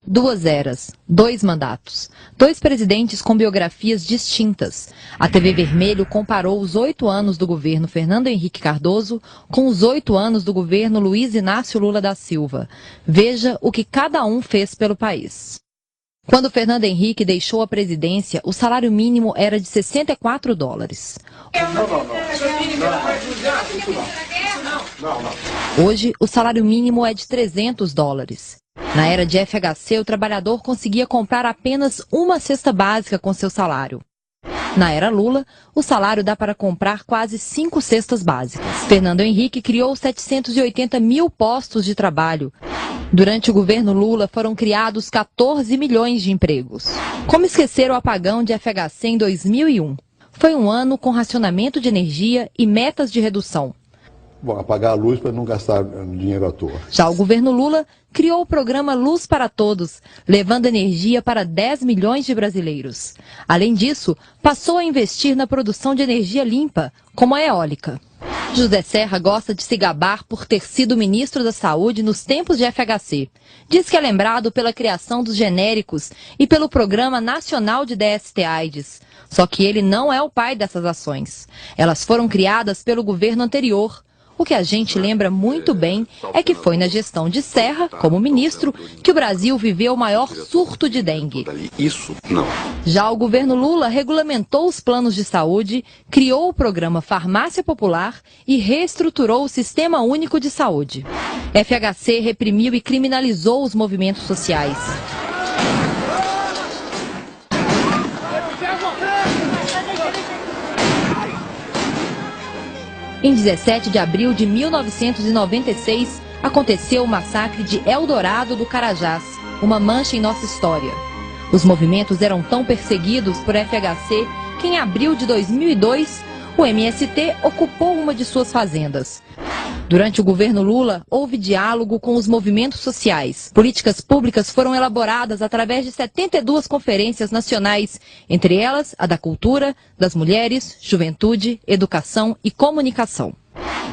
2 eras, 2 mandatos, 2 presidentes com biografias distintas. A TV Vermelho comparou os 8 anos do governo Fernando Henrique Cardoso com os 8 anos do governo Luiz Inácio Lula da Silva. Veja o que cada um fez pelo país. Quando Fernando Henrique deixou a presidência, o salário mínimo era de $64. Hoje, o salário mínimo é de $300. Na era de FHC, o trabalhador conseguia comprar apenas uma cesta básica com seu salário. Na era Lula, o salário dá para comprar quase 5 cestas básicas. Fernando Henrique criou 780 mil postos de trabalho. Durante o governo Lula, foram criados 14 milhões de empregos. Como esquecer o apagão de FHC em 2001? Foi um ano com racionamento de energia e metas de redução. Bom, apagar a luz para não gastar dinheiro à toa. Já o governo Lula criou o programa Luz para Todos, levando energia para 10 milhões de brasileiros. Além disso, passou a investir na produção de energia limpa, como a eólica. José Serra gosta de se gabar por ter sido ministro da Saúde nos tempos de FHC. Diz que é lembrado pela criação dos genéricos e pelo Programa Nacional de DST-AIDS. Só que ele não é o pai dessas ações. Elas foram criadas pelo governo anterior. O que a gente lembra muito bem é que foi na gestão de Serra, como ministro, que o Brasil viveu o maior surto de dengue. Isso não. Já o governo Lula regulamentou os planos de saúde, criou o programa Farmácia Popular e reestruturou o Sistema Único de Saúde. FHC reprimiu e criminalizou os movimentos sociais. Em 17 de abril de 1996, aconteceu o massacre de Eldorado do Carajás, uma mancha em nossa história. Os movimentos eram tão perseguidos por FHC que em abril de 2002, o MST ocupou uma de suas fazendas. Durante o governo Lula, houve diálogo com os movimentos sociais. Políticas públicas foram elaboradas através de 72 conferências nacionais, entre elas a da cultura, das mulheres, juventude, educação e comunicação.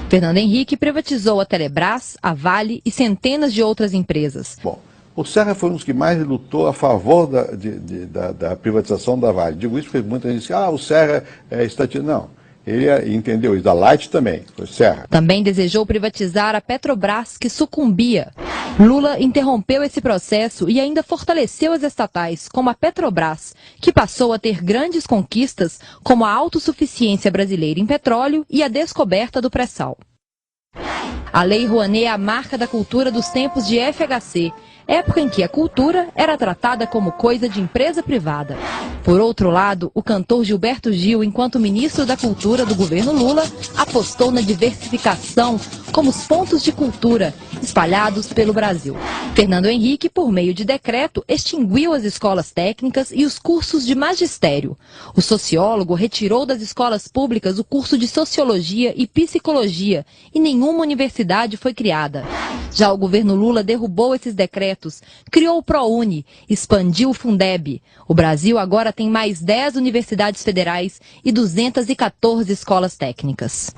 Fernando Henrique privatizou a Telebrás, a Vale e centenas de outras empresas. Bom, o Serra foi um dos que mais lutou a favor da privatização da Vale. Digo isso porque muita gente diz, o Serra é estatista. Não. Ele entendeu isso, da Light também, foi Serra. Também desejou privatizar a Petrobras, que sucumbia. Lula interrompeu esse processo e ainda fortaleceu as estatais, como a Petrobras, que passou a ter grandes conquistas, como a autossuficiência brasileira em petróleo e a descoberta do pré-sal. A Lei Rouanet é a marca da cultura dos tempos de FHC, época em que a cultura era tratada como coisa de empresa privada. Por outro lado, o cantor Gilberto Gil, enquanto ministro da Cultura do governo Lula, apostou na diversificação como os pontos de cultura espalhados pelo Brasil. Fernando Henrique, por meio de decreto, extinguiu as escolas técnicas e os cursos de magistério. O sociólogo retirou das escolas públicas o curso de Sociologia e Psicologia e nenhuma universidade foi criada. Já o governo Lula derrubou esses decretos, criou o ProUni, expandiu o Fundeb. O Brasil agora tem mais 10 universidades federais e 214 escolas técnicas.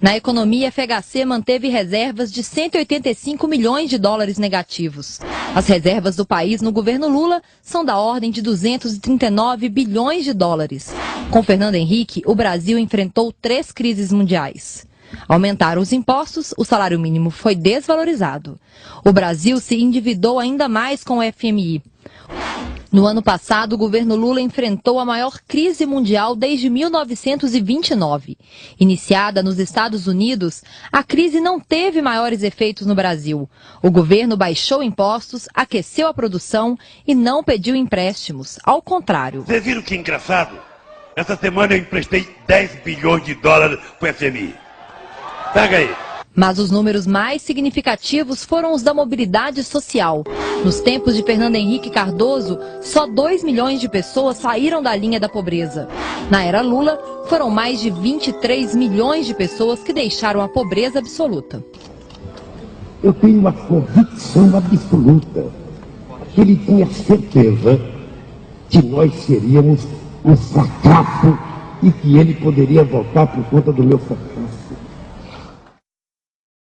Na economia, a FHC manteve reservas de 185 milhões de dólares negativos. As reservas do país no governo Lula são da ordem de 239 bilhões de dólares. Com Fernando Henrique, o Brasil enfrentou 3 crises mundiais. Aumentaram os impostos, o salário mínimo foi desvalorizado. O Brasil se endividou ainda mais com o FMI. No ano passado, o governo Lula enfrentou a maior crise mundial desde 1929. Iniciada nos Estados Unidos, a crise não teve maiores efeitos no Brasil. O governo baixou impostos, aqueceu a produção e não pediu empréstimos. Ao contrário. Vocês viram que engraçado? Essa semana eu emprestei 10 bilhões de dólares para o FMI. Pega aí. Mas os números mais significativos foram os da mobilidade social. Nos tempos de Fernando Henrique Cardoso, só 2 milhões de pessoas saíram da linha da pobreza. Na era Lula, foram mais de 23 milhões de pessoas que deixaram a pobreza absoluta. Eu tenho uma convicção absoluta que ele tinha certeza que nós seríamos um fracasso e que ele poderia voltar por conta do meu fracasso.